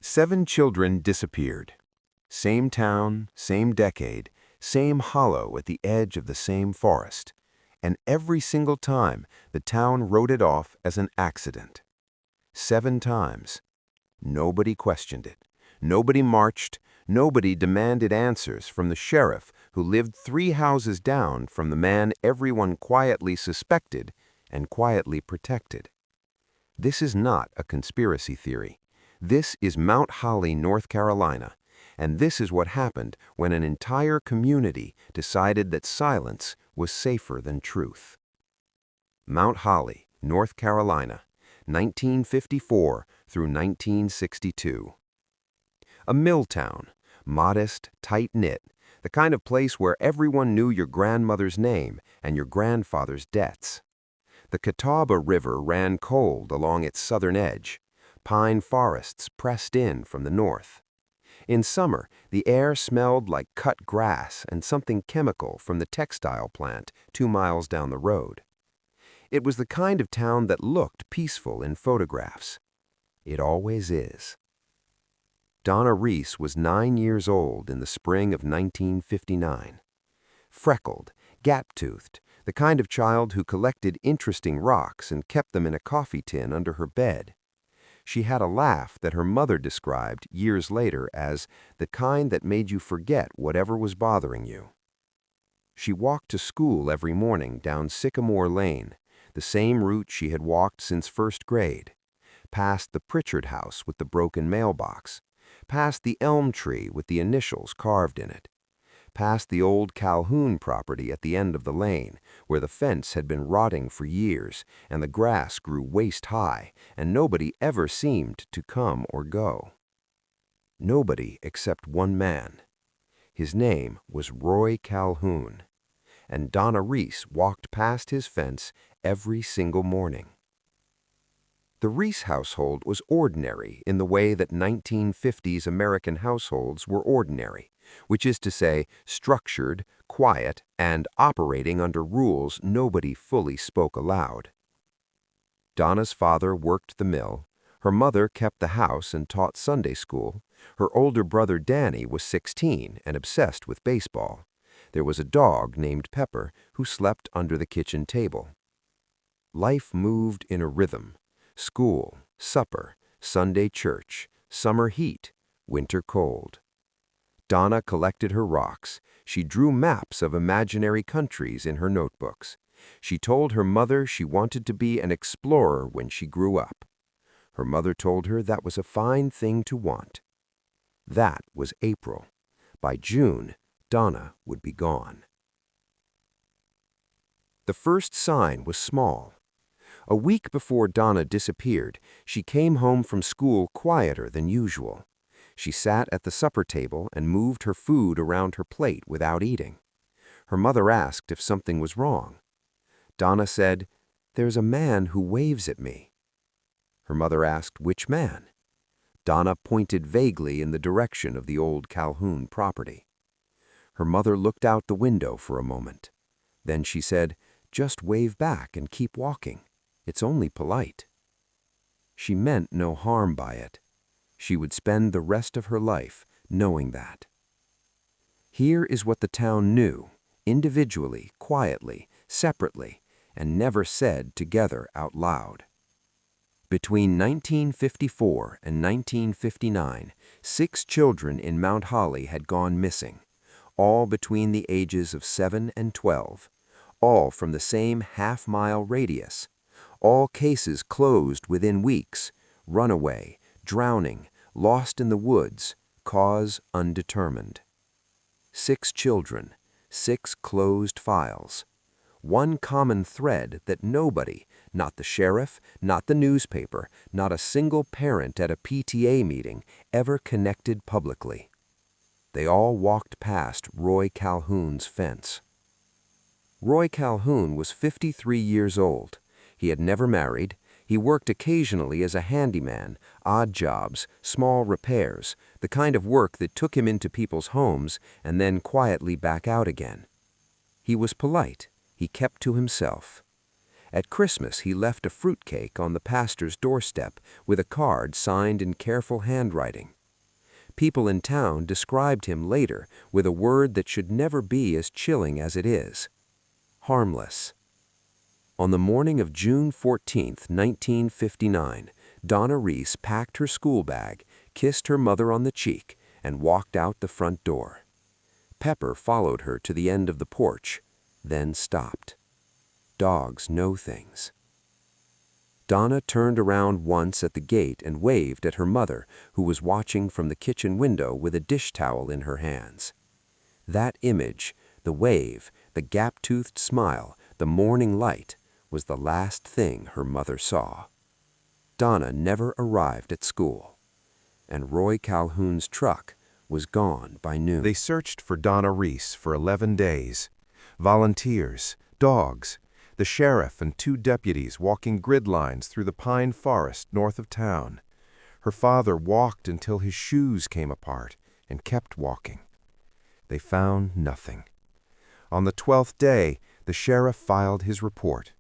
7 children disappeared. Same town, same decade, same hollow at the edge of the same forest. And every single time, the town wrote it off as an accident. 7 times. Nobody questioned it. Nobody marched. Nobody demanded answers from the sheriff who lived 3 houses down from the man everyone quietly suspected and quietly protected. This is not a conspiracy theory. This is Mount Holly, North Carolina, and this is what happened when an entire community decided that silence was safer than truth. Mount Holly, North Carolina, 1954 through 1962. A mill town, modest, tight-knit, the kind of place where everyone knew your grandmother's name and your grandfather's debts. The Catawba River ran cold along its southern edge. Pine forests pressed in from the north. In summer, the air smelled like cut grass and something chemical from the textile plant 2 miles down the road. It was the kind of town that looked peaceful in photographs. It always is. Donna Reese was 9 years old in the spring of 1959. Freckled, gap-toothed, the kind of child who collected interesting rocks and kept them in a coffee tin under her bed. She had a laugh that her mother described years later as the kind that made you forget whatever was bothering you. She walked to school every morning down Sycamore Lane, the same route she had walked since first grade, past the Pritchard house with the broken mailbox, past the elm tree with the initials carved in it, past the old Calhoun property at the end of the lane, where the fence had been rotting for years and the grass grew waist-high and nobody ever seemed to come or go. Nobody except one man. His name was Roy Calhoun, and Donna Reese walked past his fence every single morning. The Reese household was ordinary in the way that 1950s American households were ordinary, which is to say, structured, quiet, and operating under rules nobody fully spoke aloud. Donna's father worked the mill, her mother kept the house and taught Sunday school, her older brother Danny was 16 and obsessed with baseball. There was a dog named Pepper who slept under the kitchen table. Life moved in a rhythm. School, supper, Sunday church, summer heat, winter cold. Donna collected her rocks. She drew maps of imaginary countries in her notebooks. She told her mother she wanted to be an explorer when she grew up. Her mother told her that was a fine thing to want. That was April. By June, Donna would be gone. The first sign was small. A week before Donna disappeared, she came home from school quieter than usual. She sat at the supper table and moved her food around her plate without eating. Her mother asked if something was wrong. Donna said, "There's a man who waves at me." Her mother asked, "Which man?" Donna pointed vaguely in the direction of the old Calhoun property. Her mother looked out the window for a moment. Then she said, "Just wave back and keep walking. It's only polite." She meant no harm by it. She would spend the rest of her life knowing that. Here is what the town knew, individually, quietly, separately, and never said together out loud. Between 1954 and 1959, 6 children in Mount Holly had gone missing, all between the ages of 7 and 12, all from the same half-mile radius, all cases closed within weeks, runaway, drowning, lost in the woods, cause undetermined. 6 children, 6 closed files. One common thread that nobody, not the sheriff, not the newspaper, not a single parent at a PTA meeting, ever connected publicly. They all walked past Roy Calhoun's fence. Roy Calhoun was 53 years old. He had never married. He worked occasionally as a handyman, odd jobs, small repairs, the kind of work that took him into people's homes and then quietly back out again. He was polite. He kept to himself. At Christmas, he left a fruitcake on the pastor's doorstep with a card signed in careful handwriting. People in town described him later with a word that should never be as chilling as it is: harmless. On the morning of June 14, 1959, Donna Reese packed her school bag, kissed her mother on the cheek, and walked out the front door. Pepper followed her to the end of the porch, then stopped. Dogs know things. Donna turned around once at the gate and waved at her mother, who was watching from the kitchen window with a dish towel in her hands. That image, the wave, the gap-toothed smile, the morning light, was the last thing her mother saw. Donna never arrived at school, and Roy Calhoun's truck was gone by noon. They searched for Donna Reese for 11 days. Volunteers, dogs, the sheriff and 2 deputies walking grid lines through the pine forest north of town. Her father walked until his shoes came apart and kept walking. They found nothing. On the 12th day, the sheriff filed his report.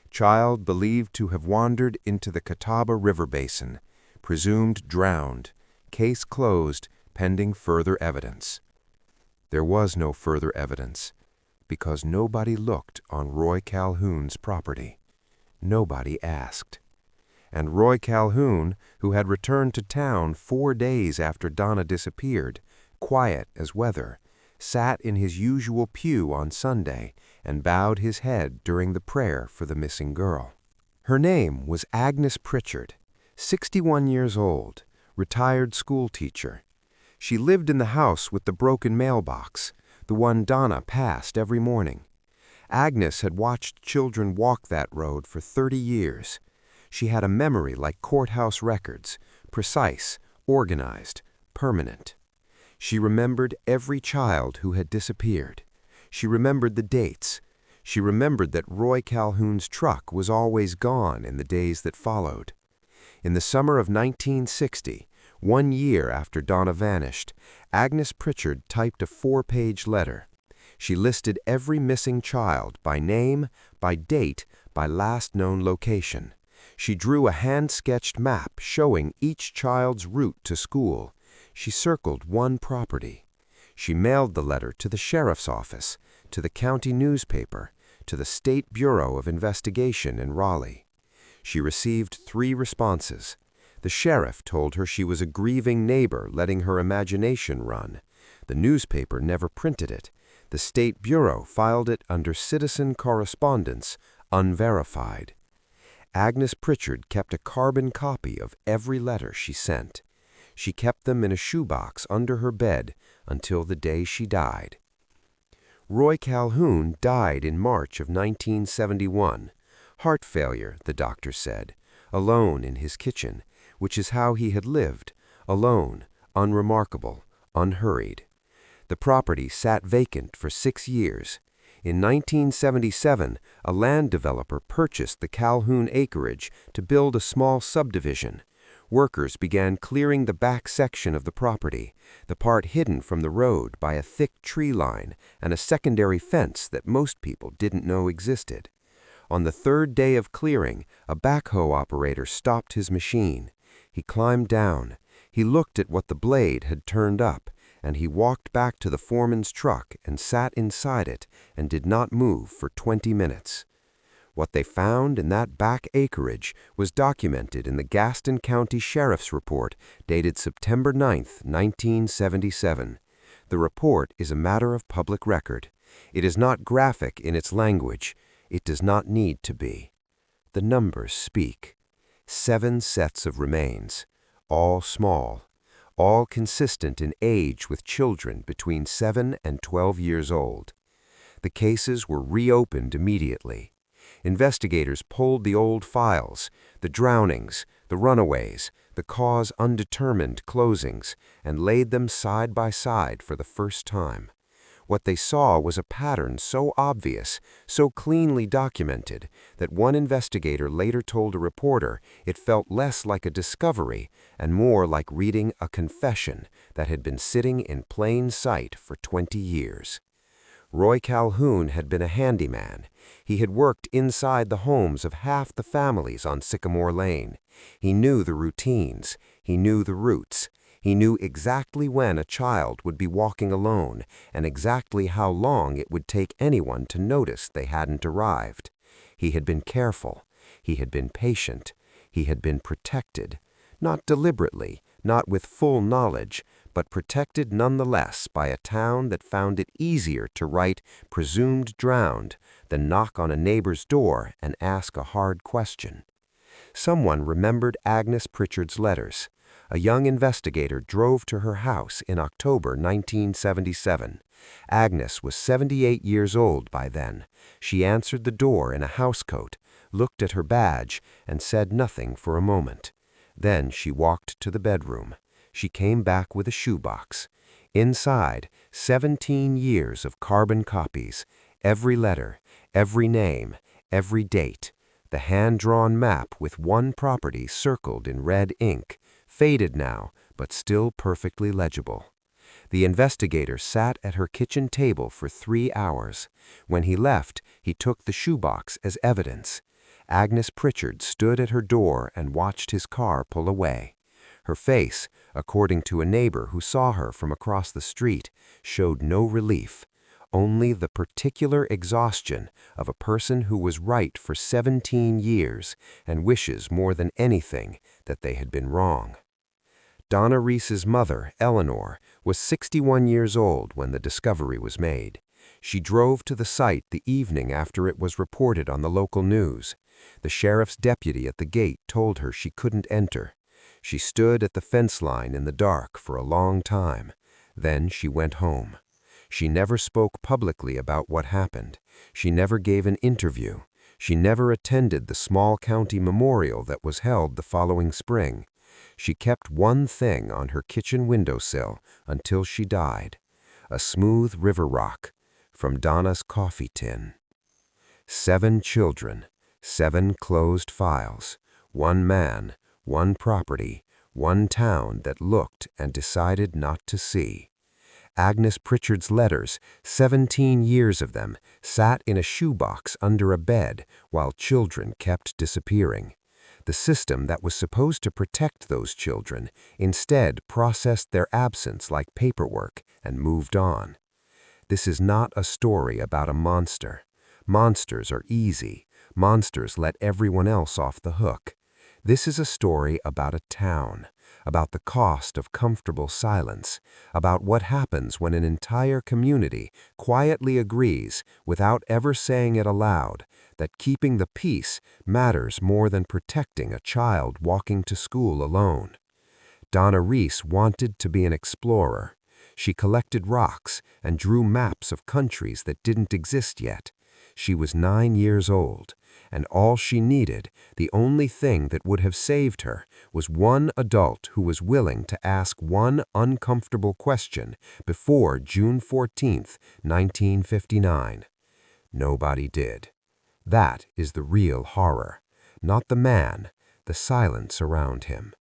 Child believed to have wandered into the Catawba River basin, presumed drowned, case closed, pending further evidence. There was no further evidence, because nobody looked on Roy Calhoun's property. Nobody asked. And Roy Calhoun, who had returned to town 4 days after Donna disappeared, quiet as weather, sat in his usual pew on Sunday and bowed his head during the prayer for the missing girl. Her name was Agnes Pritchard, 61 years old, retired schoolteacher. She lived in the house with the broken mailbox, the one Donna passed every morning. Agnes had watched children walk that road for 30 years. She had a memory like courthouse records, precise, organized, permanent. She remembered every child who had disappeared. She remembered the dates. She remembered that Roy Calhoun's truck was always gone in the days that followed. In the summer of 1960, 1 year after Donna vanished, Agnes Pritchard typed a 4-page letter. She listed every missing child by name, by date, by last known location. She drew a hand-sketched map showing each child's route to school. She circled one property. She mailed the letter to the sheriff's office, to the county newspaper, to the State Bureau of Investigation in Raleigh. She received 3 responses. The sheriff told her she was a grieving neighbor letting her imagination run. The newspaper never printed it. The State Bureau filed it under citizen correspondence, unverified. Agnes Pritchard kept a carbon copy of every letter she sent. She kept them in a shoebox under her bed until the day she died. Roy Calhoun died in March of 1971. Heart failure, the doctor said, alone in his kitchen, which is how he had lived, alone, unremarkable, unhurried. The property sat vacant for 6 years. In 1977, a land developer purchased the Calhoun acreage to build a small subdivision. Workers began clearing the back section of the property, the part hidden from the road by a thick tree line and a secondary fence that most people didn't know existed. On the 3rd day of clearing, a backhoe operator stopped his machine. He climbed down. He looked at what the blade had turned up, and he walked back to the foreman's truck and sat inside it and did not move for 20 minutes. What they found in that back acreage was documented in the Gaston County Sheriff's Report dated September 9, 1977. The report is a matter of public record. It is not graphic in its language. It does not need to be. The numbers speak. 7 sets of remains, all small, all consistent in age with children between 7 and 12 years old. The cases were reopened immediately. Investigators pulled the old files, the drownings, the runaways, the cause undetermined closings, and laid them side by side for the first time. What they saw was a pattern so obvious, so cleanly documented, that one investigator later told a reporter it felt less like a discovery and more like reading a confession that had been sitting in plain sight for 20 years. Roy Calhoun had been a handyman. He had worked inside the homes of half the families on Sycamore Lane. He knew the routines. He knew the routes. He knew exactly when a child would be walking alone and exactly how long it would take anyone to notice they hadn't arrived. He had been careful. He had been patient. He had been protected. Not deliberately, not with full knowledge, but protected nonetheless by a town that found it easier to write "presumed drowned" than knock on a neighbor's door and ask a hard question. Someone remembered Agnes Pritchard's letters. A young investigator drove to her house in October 1977. Agnes was 78 years old by then. She answered the door in a housecoat, looked at her badge, and said nothing for a moment. Then she walked to the bedroom. She came back with a shoebox. Inside, 17 years of carbon copies, every letter, every name, every date, the hand-drawn map with one property circled in red ink, faded now, but still perfectly legible. The investigator sat at her kitchen table for 3 hours. When he left, he took the shoebox as evidence. Agnes Pritchard stood at her door and watched his car pull away. Her face, according to a neighbor who saw her from across the street, showed no relief, only the particular exhaustion of a person who was right for 17 years and wishes more than anything that they had been wrong. Donna Reese's mother, Eleanor, was 61 years old when the discovery was made. She drove to the site the evening after it was reported on the local news. The sheriff's deputy at the gate told her she couldn't enter. She stood at the fence line in the dark for a long time. Then she went home. She never spoke publicly about what happened. She never gave an interview. She never attended the small county memorial that was held the following spring. She kept one thing on her kitchen windowsill until she died: a smooth river rock from Donna's coffee tin. 7 children, 7 closed files, 1 man, 1 property, 1 town that looked and decided not to see. Agnes Pritchard's letters, 17 years of them, sat in a shoebox under a bed while children kept disappearing. The system that was supposed to protect those children instead processed their absence like paperwork and moved on. This is not a story about a monster. Monsters are easy. Monsters let everyone else off the hook. This is a story about a town, about the cost of comfortable silence, about what happens when an entire community quietly agrees, without ever saying it aloud, that keeping the peace matters more than protecting a child walking to school alone. Donna Reese wanted to be an explorer. She collected rocks and drew maps of countries that didn't exist yet. She was 9 years old, and all she needed, the only thing that would have saved her, was one adult who was willing to ask one uncomfortable question before June 14th, 1959. Nobody did. That is the real horror, not the man, the silence around him.